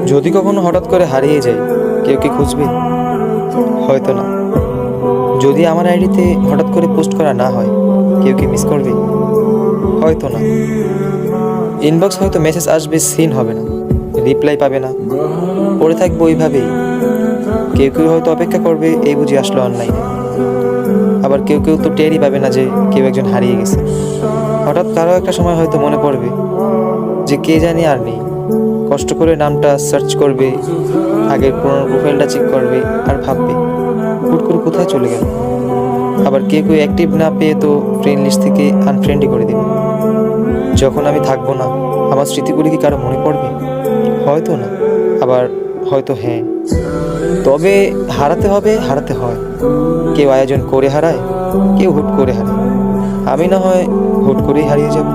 যদি কখনো হঠাৎ করে হারিয়ে যাই, কেউ কি খুঁজবে? হয়তো না। যদি আমার আইডিতে হঠাৎ করে পোস্ট করা না হয়, কেউ কি মিস করবে? হয়তো না। ইনবক্স হয়তো মেসেজ আসবে, সিন হবে না, রিপ্লাই পাবে না, পড়ে থাকবো ওইভাবেই। কেউ কেউ হয়তো অপেক্ষা করবে, এই বুঝি আসলো অনলাইনে। আবার কেউ কেউ তো টেরই পাবে না যে কেউ একজন হারিয়ে গেছে। হঠাৎ কারো একটা সময় হয়তো মনে পড়বে যে কে জানি আর নেই। কষ্ট করে নামটা সার্চ করবে, আগের পুরোনো প্রোফাইলটা চেক করবে, আর ভাববে হুট করে কোথায় চলে গেল। আবার কেউ কেউ অ্যাক্টিভ না পেয়ে তো ফ্রেন্ড লিস্ট থেকে আনফ্রেন্ডই করে দেবে। যখন আমি থাকবো না, আমার স্মৃতিগুলি কি কারো মনে পড়বে? হয়তো না, আবার হয়তো হ্যাঁ। তবে হারাতে হবে, হারাতে হয়। কেউ আয়োজন করে হারায়, কেউ হুট করে হারায়। আমি না হয় হুট করেই হারিয়ে যাব।